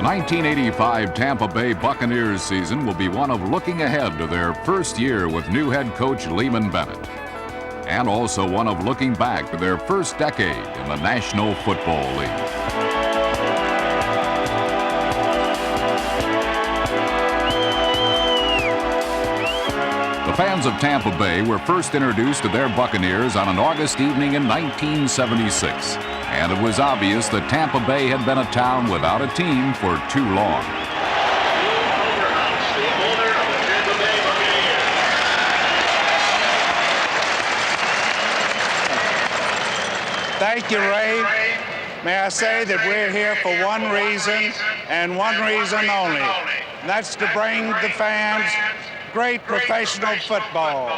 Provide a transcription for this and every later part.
1985 Tampa Bay Buccaneers season will be one of looking ahead to their first year with new head coach Lehman Bennett, and also one of looking back to their first decade in the National Football League. The fans of Tampa Bay were first introduced to their Buccaneers on an August evening in 1976, and it was obvious that Tampa Bay had been a town without a team for too long. Thank you, Ray. May I say that we're here for one reason and one reason only. And that's to bring the fans great professional football.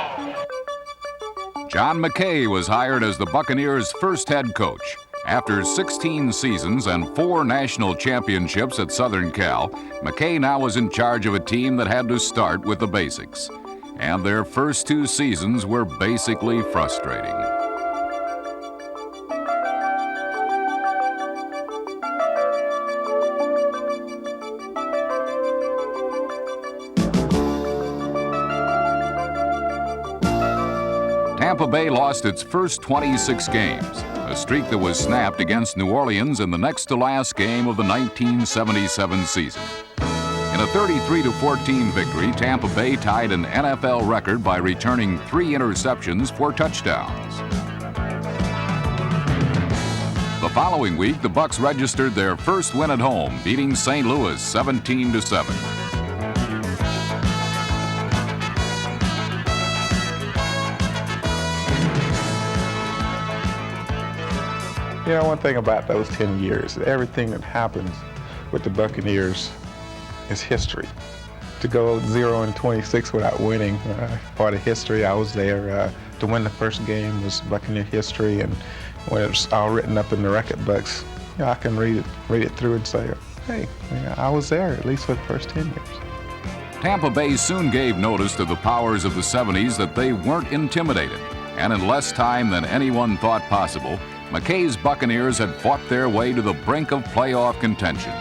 John McKay was hired as the Buccaneers' first head coach. After 16 seasons and 4 national championships at Southern Cal, McKay now was in charge of a team that had to start with the basics. And their first 2 seasons were basically frustrating. Tampa Bay lost its first 26 games, a streak that was snapped against New Orleans in the next-to-last game of the 1977 season. In a 33-14 victory, Tampa Bay tied an NFL record by returning 3 interceptions for touchdowns. The following week, the Bucs registered their first win at home, beating St. Louis 17-7. You know, one thing about those 10 years, everything that happens with the Buccaneers is history. To go 0-26 without winning, part of history. I was there. To win the first game was Buccaneer history, and when it's all written up in the record books, you know, I can read it through and say, hey, I was there, at least for the first 10 years. Tampa Bay soon gave notice to the powers of the 70s that they weren't intimidated, and in less time than anyone thought possible, McKay's Buccaneers had fought their way to the brink of playoff contention.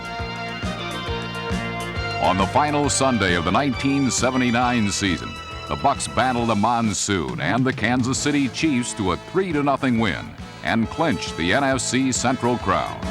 On the final Sunday of the 1979 season, the Bucs battled a monsoon and the Kansas City Chiefs to a 3-0 win and clinched the NFC Central crown.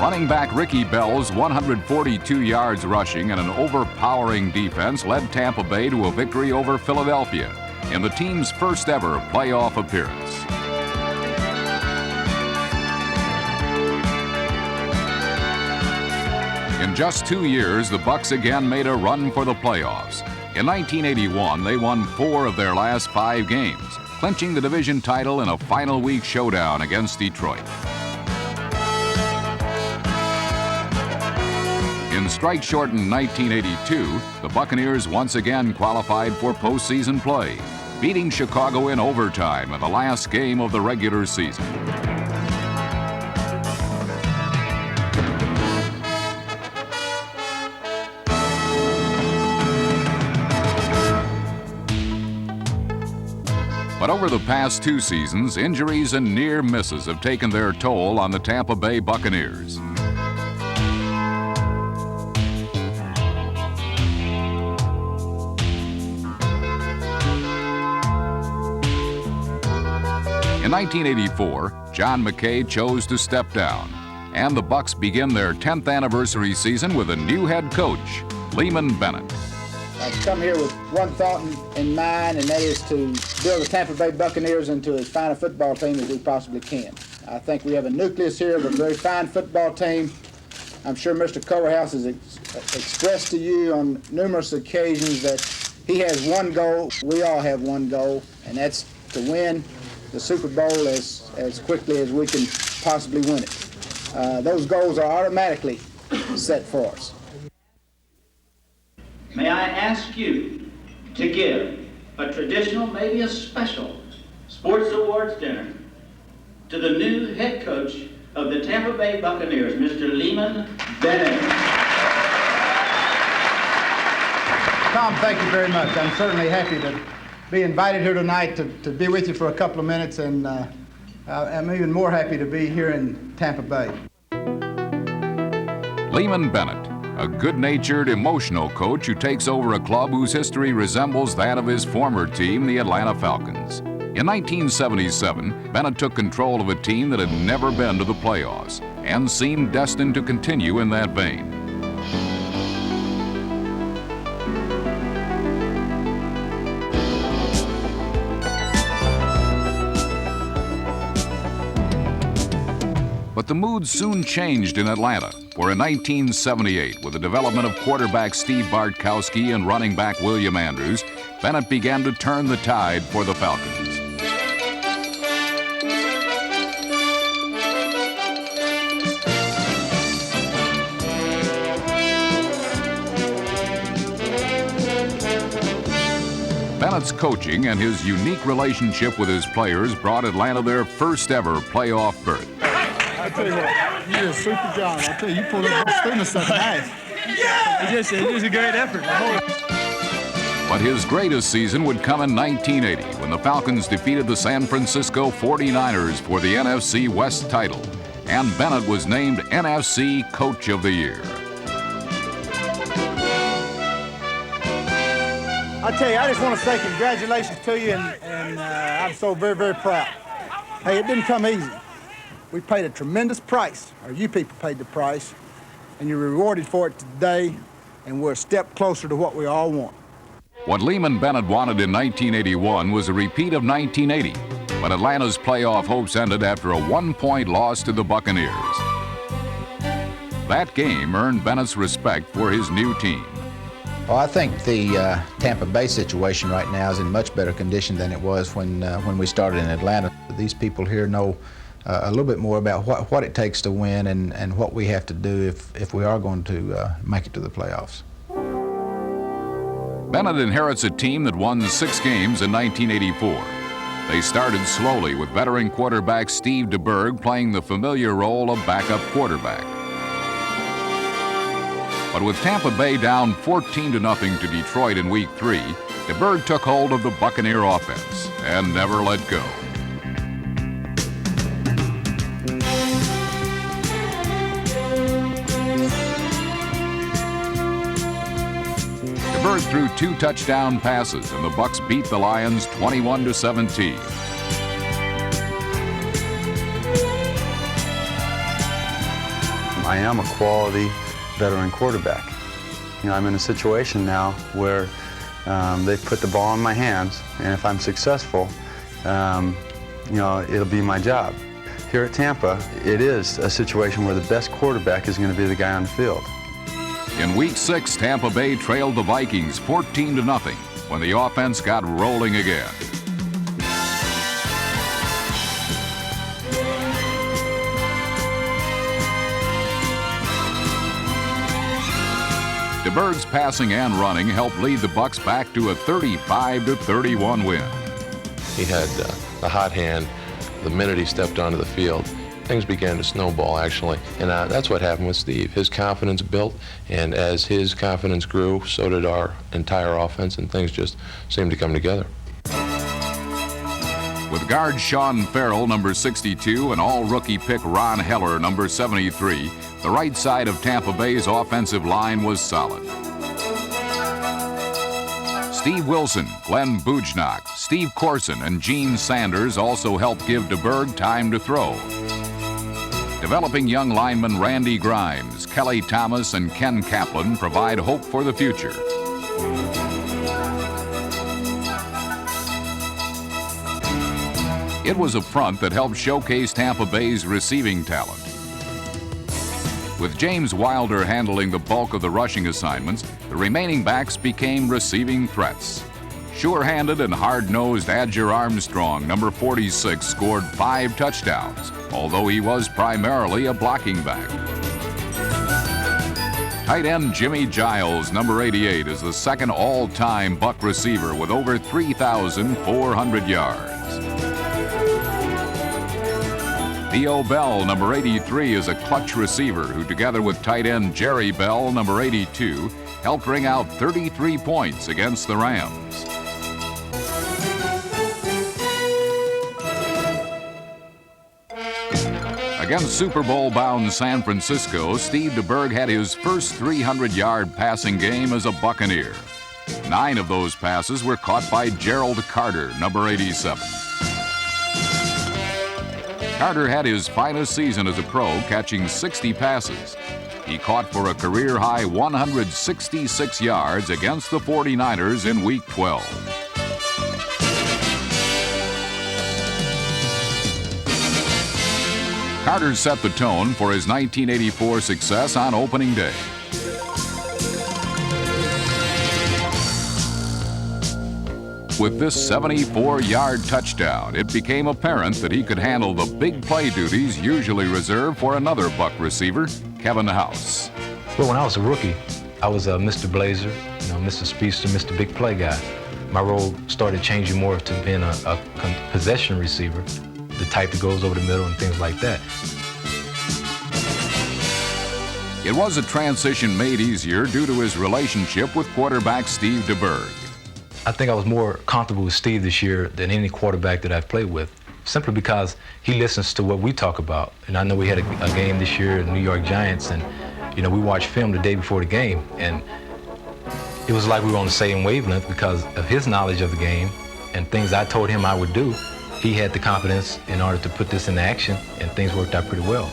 Running back Ricky Bell's 142 yards rushing and an overpowering defense led Tampa Bay to a victory over Philadelphia in the team's first ever playoff appearance. In just 2 years, the Bucs again made a run for the playoffs. In 1981, they won 4 of their last 5 games, clinching the division title in a final week showdown against Detroit. In strike-shortened 1982, the Buccaneers once again qualified for postseason play, beating Chicago in overtime in the last game of the regular season. But over the past 2 seasons, injuries and near misses have taken their toll on the Tampa Bay Buccaneers. In 1984, John McKay chose to step down, and the Bucs begin their 10th anniversary season with a new head coach, Lehman Bennett. I've come here with one thought in mind, and that is to build the Tampa Bay Buccaneers into as fine a football team as we possibly can. I think we have a nucleus here of a very fine football team. I'm sure Mr. Coverhouse has expressed to you on numerous occasions that he has one goal. We all have one goal, and that's to win the Super Bowl as quickly as we can possibly win it. Those goals are automatically set for us. May I ask you to give a traditional, maybe a special, sports awards dinner to the new head coach of the Tampa Bay Buccaneers, Mr. Lyman Bennett. Tom, thank you very much. I'm certainly happy to be invited here tonight to be with you for a couple of minutes, and I'm even more happy to be here in Tampa Bay. Lyman Bennett, a good-natured, emotional coach who takes over a club whose history resembles that of his former team, the Atlanta Falcons. In 1977, Bennett took control of a team that had never been to the playoffs and seemed destined to continue in that vein. But the mood soon changed in Atlanta, where in 1978, with the development of quarterback Steve Bartkowski and running back William Andrews, Bennett began to turn the tide for the Falcons. Bennett's coaching and his unique relationship with his players brought Atlanta their first ever playoff berth. I tell you what, you did a super job. I tell you, you pulled up through the second half. It's just a great effort. But his greatest season would come in 1980 when the Falcons defeated the San Francisco 49ers for the NFC West title, and Bennett was named NFC Coach of the Year. I tell you, I just want to say congratulations to you, and I'm so very, very proud. Hey, it didn't come easy. We paid a tremendous price, or you people paid the price, and you're rewarded for it today, and we're a step closer to what we all want. What Lyman Bennett wanted in 1981 was a repeat of 1980, but Atlanta's playoff hopes ended after a one-point loss to the Buccaneers. That game earned Bennett's respect for his new team. Well, I think the Tampa Bay situation right now is in much better condition than it was when we started in Atlanta. These people here know a little bit more about what it takes to win and what we have to do if we are going to make it to the playoffs. Bennett inherits a team that won 6 games in 1984. They started slowly with veteran quarterback Steve DeBerg playing the familiar role of backup quarterback. But with Tampa Bay down 14-0 to Detroit in Week 3, DeBerg took hold of the Buccaneer offense and never let go. DeBerg threw 2 touchdown passes, and the Bucs beat the Lions 21-17. I am a quality veteran quarterback. You know, I'm in a situation now where they've put the ball in my hands, and if I'm successful, you know, it'll be my job. Here at Tampa, it is a situation where the best quarterback is going to be the guy on the field. In Week 6, Tampa Bay trailed the Vikings 14-0 when the offense got rolling again. DeBerg's passing and running helped lead the Bucs back to a 35-31 win. He had the hot hand the minute he stepped onto the field. Things began to snowball, actually, and that's what happened with Steve. His confidence built, and as his confidence grew, so did our entire offense, and things just seemed to come together. With guard Sean Farrell, number 62, and all-rookie pick Ron Heller, number 73, the right side of Tampa Bay's offensive line was solid. Steve Wilson, Glenn Bujnock, Steve Corson, and Gene Sanders also helped give DeBerg time to throw. Developing young linemen Randy Grimes, Kelly Thomas, and Ken Kaplan provide hope for the future. It was a front that helped showcase Tampa Bay's receiving talent. With James Wilder handling the bulk of the rushing assignments, the remaining backs became receiving threats. Sure-handed and hard-nosed Adger Armstrong, number 46, scored 5 touchdowns, although he was primarily a blocking back. Tight end Jimmy Giles, number 88, is the second all-time Buck receiver with over 3,400 yards. Theo Bell, number 83, is a clutch receiver who, together with tight end Jerry Bell, number 82, helped ring out 33 points against the Rams. Against Super Bowl-bound San Francisco, Steve DeBerg had his first 300-yard passing game as a Buccaneer. 9 of those passes were caught by Gerald Carter, number 87. Carter had his finest season as a pro, catching 60 passes. He caught for a career-high 166 yards against the 49ers in Week 12. Carter set the tone for his 1984 success on opening day. With this 74-yard touchdown, it became apparent that he could handle the big play duties usually reserved for another Buck receiver, Kevin House. Well, when I was a rookie, I was Mr. Blazer, Mr. Speedster, Mr. Big Play guy. My role started changing more to being a possession receiver, the type that goes over the middle and things like that. It was a transition made easier due to his relationship with quarterback Steve DeBerg. I think I was more comfortable with Steve this year than any quarterback that I've played with, simply because he listens to what we talk about. And I know we had a game this year, the New York Giants, and we watched film the day before the game, and it was like we were on the same wavelength because of his knowledge of the game and things I told him I would do. He had the confidence in order to put this into action, and things worked out pretty well.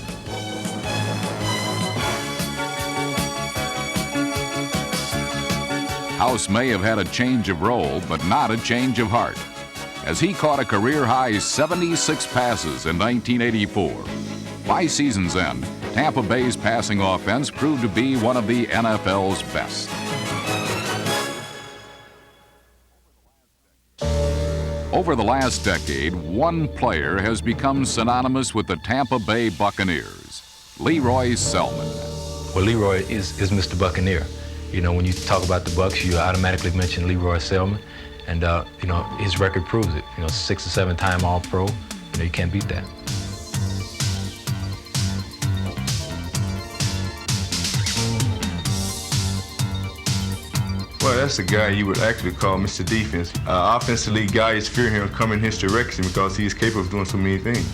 House may have had a change of role, but not a change of heart, as he caught a career-high 76 passes in 1984. By season's end, Tampa Bay's passing offense proved to be one of the NFL's best. Over the last decade, one player has become synonymous with the Tampa Bay Buccaneers, Leroy Selmon. Well, Leroy is Mr. Buccaneer. When you talk about the Bucs, you automatically mention Leroy Selmon, and his record proves it. 6 or 7 time All-Pro. You can't beat that. Well, that's the guy you would actually call Mr. Defense. Offensively, guys fear him coming his direction because he's capable of doing so many things.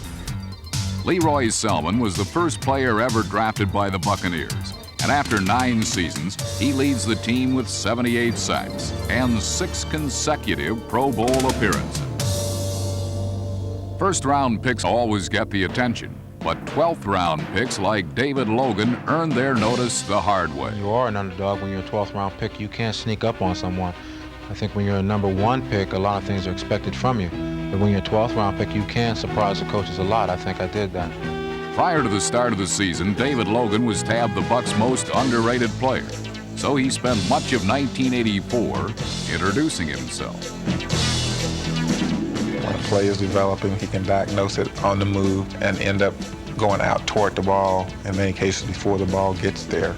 Leroy Selmon was the first player ever drafted by the Buccaneers, and after 9 seasons, he leads the team with 78 sacks and 6 consecutive Pro Bowl appearances. First-round picks always get the attention, but 12th-round picks like David Logan earned their notice the hard way. You are an underdog when you're a 12th-round pick. You can't sneak up on someone. I think when you're a number 1 pick, a lot of things are expected from you. But when you're a 12th-round pick, you can surprise the coaches a lot. I think I did that. Prior to the start of the season, David Logan was tabbed the Bucs' most underrated player. So he spent much of 1984 introducing himself. When a play is developing, he can diagnose it on the move and end up going out toward the ball, in many cases before the ball gets there.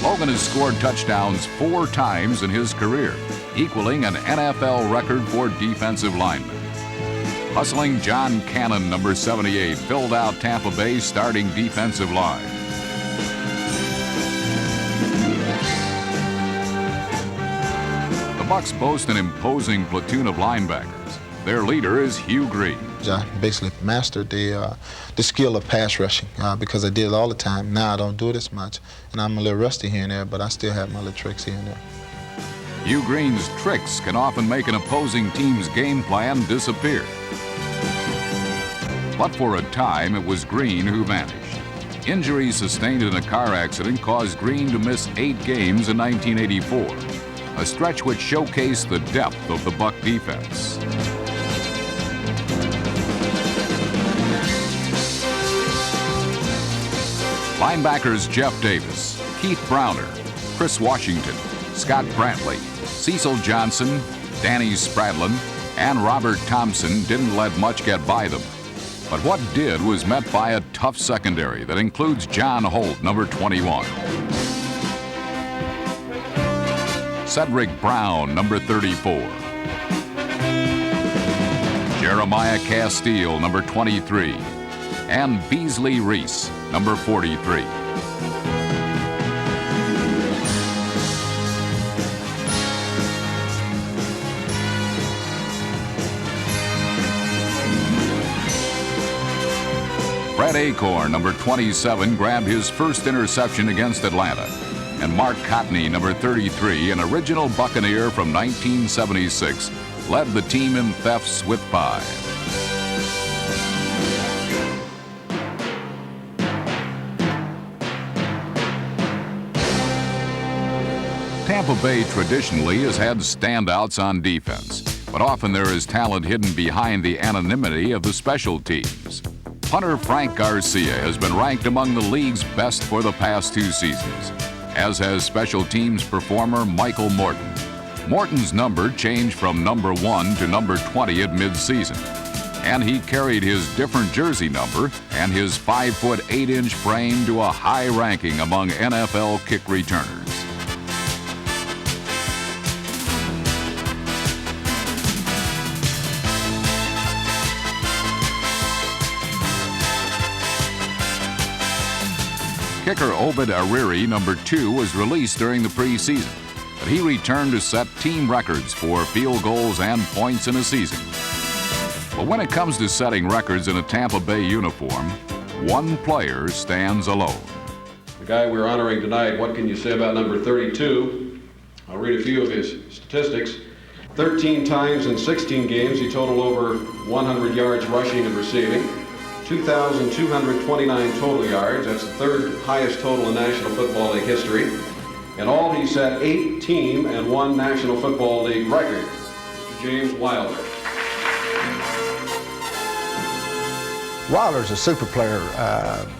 Logan has scored touchdowns 4 times in his career, equaling an NFL record for defensive linemen. Hustling John Cannon, number 78, filled out Tampa Bay's starting defensive line. The Bucs boast an imposing platoon of linebackers. Their leader is Hugh Green. I basically mastered the skill of pass rushing because I did it all the time. Now I don't do it as much, and I'm a little rusty here and there, but I still have my little tricks here and there. Hugh Green's tricks can often make an opposing team's game plan disappear. But for a time, it was Green who vanished. Injuries sustained in a car accident caused Green to miss 8 games in 1984, a stretch which showcased the depth of the Buck defense. Linebackers Jeff Davis, Keith Browner, Chris Washington, Scott Brantley, Cecil Johnson, Danny Spradlin, and Robert Thompson didn't let much get by them. But what did was met by a tough secondary that includes John Holt, number 21. Cedric Brown, number 34. Jeremiah Castile, number 23. and Beasley Reese, number 43. Fred Acorn, number 27, grabbed his first interception against Atlanta. And Mark Cotney, number 33, an original Buccaneer from 1976, led the team in thefts with 5. Tampa Bay traditionally has had standouts on defense, but often there is talent hidden behind the anonymity of the special teams. Punter Frank Garcia has been ranked among the league's best for the past 2 seasons, as has special teams performer Michael Morton. Morton's number changed from number 1 to number 20 at midseason, and he carried his different jersey number and his 5-foot 8-inch frame to a high ranking among NFL kick returners. Kicker Obed Ariri, number 2, was released during the preseason, but he returned to set team records for field goals and points in a season. But when it comes to setting records in a Tampa Bay uniform, one player stands alone. The guy we're honoring tonight, what can you say about number 32? I'll read a few of his statistics. 13 times in 16 games, he totaled over 100 yards rushing and receiving. 2,229 total yards. That's the 3rd highest total in National Football League history. In all, he set 8 team and 1 National Football League record. Mr. James Wilder. Wilder's a super player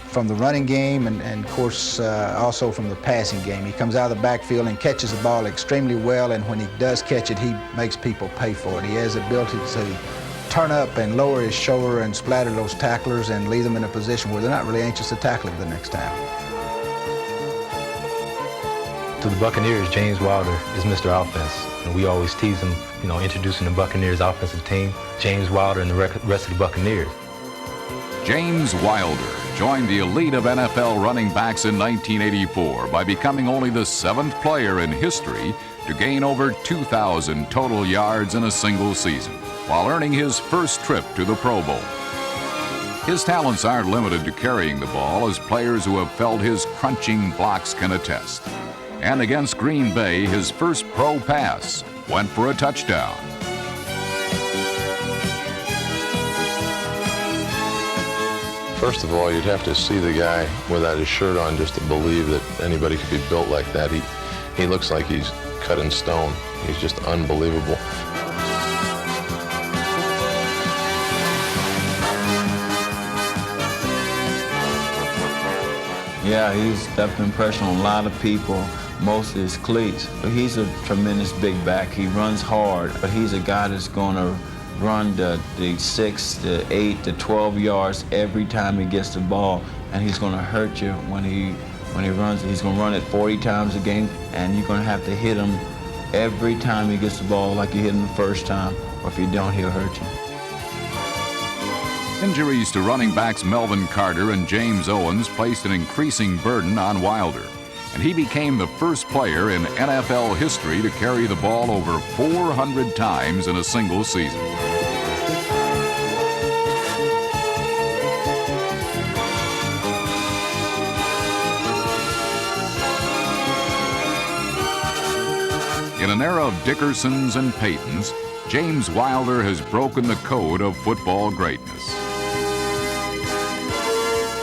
from the running game and of course, also from the passing game. He comes out of the backfield and catches the ball extremely well, and when he does catch it, he makes people pay for it. He has the ability to turn up and lower his shoulder and splatter those tacklers and leave them in a position where they're not really anxious to tackle him the next time. To the Buccaneers, James Wilder is Mr. Offense. And we always tease him, introducing the Buccaneers offensive team, James Wilder and the rest of the Buccaneers. James Wilder joined the elite of NFL running backs in 1984 by becoming only the 7th player in history to gain over 2,000 total yards in a single season, while earning his first trip to the Pro Bowl. His talents aren't limited to carrying the ball, as players who have felt his crunching blocks can attest. And against Green Bay, his first pro pass went for a touchdown. First of all, you'd have to see the guy without his shirt on just to believe that anybody could be built like that. He looks like he's cut in stone. He's just unbelievable. Yeah, he's left an impression on a lot of people, most of his cleats. But he's a tremendous big back. He runs hard, but he's a guy that's going to run the 6, the 8, the 12 yards every time he gets the ball, and he's going to hurt you when he runs. He's going to run it 40 times a game, and you're going to have to hit him every time he gets the ball like you hit him the first time, or if you don't, he'll hurt you. Injuries to running backs Melvin Carter and James Owens placed an increasing burden on Wilder, and he became the first player in NFL history to carry the ball over 400 times in a single season. In an era of Dickersons and Paytons, James Wilder has broken the code of football greatness.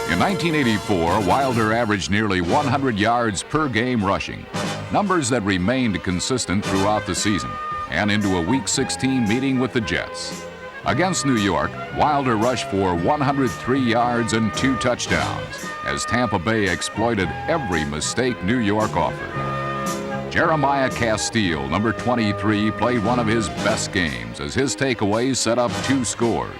In 1984, Wilder averaged nearly 100 yards per game rushing, numbers that remained consistent throughout the season and into a Week 16 meeting with the Jets. Against New York, Wilder rushed for 103 yards and 2 touchdowns, as Tampa Bay exploited every mistake New York offered. Jeremiah Castile, number 23, played one of his best games as his takeaways set up 2 scores.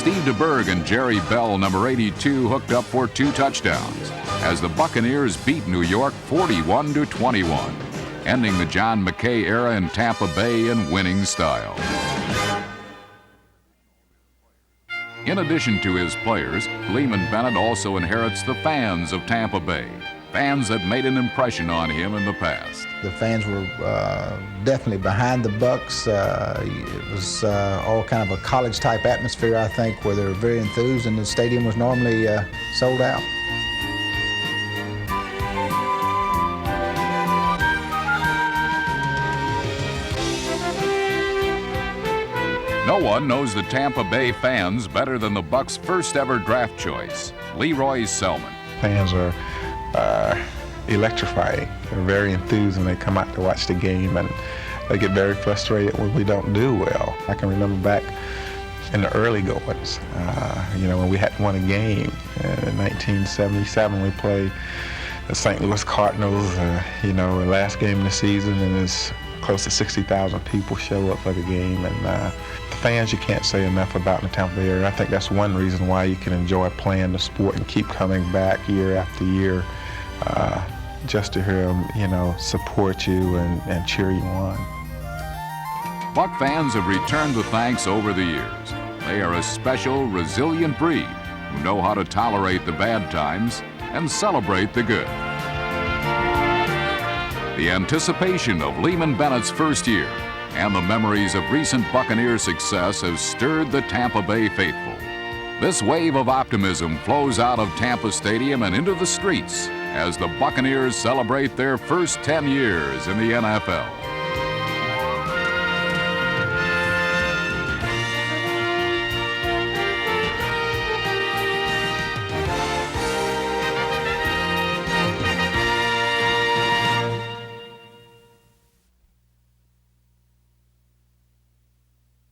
Steve DeBerg and Jerry Bell, number 82, hooked up for 2 touchdowns as the Buccaneers beat New York 41-21, ending the John McKay era in Tampa Bay in winning style. In addition to his players, Lehman Bennett also inherits the fans of Tampa Bay, fans that made an impression on him in the past. The fans were definitely behind the Bucs. It was all kind of a college-type atmosphere, I think, where they were very enthused, and the stadium was normally sold out. No one knows the Tampa Bay fans better than the Bucs' first ever draft choice, Leroy Selman. Fans are electrifying. They're very enthused when they come out to watch the game, and they get very frustrated when we don't do well. I can remember back in the early goings, when we hadn't won a game. In 1977, we played the St. Louis Cardinals, the last game of the season, and it's close to 60,000 people show up for the game. And the fans, you can't say enough about in the Tampa Bay area. I think that's one reason why you can enjoy playing the sport and keep coming back year after year, just to hear them, support you and cheer you on. Buck fans have returned the thanks over the years. They are a special, resilient breed who know how to tolerate the bad times and celebrate the good. The anticipation of Lehman Bennett's first year and the memories of recent Buccaneer success have stirred the Tampa Bay faithful. This wave of optimism flows out of Tampa Stadium and into the streets as the Buccaneers celebrate their first 10 years in the NFL.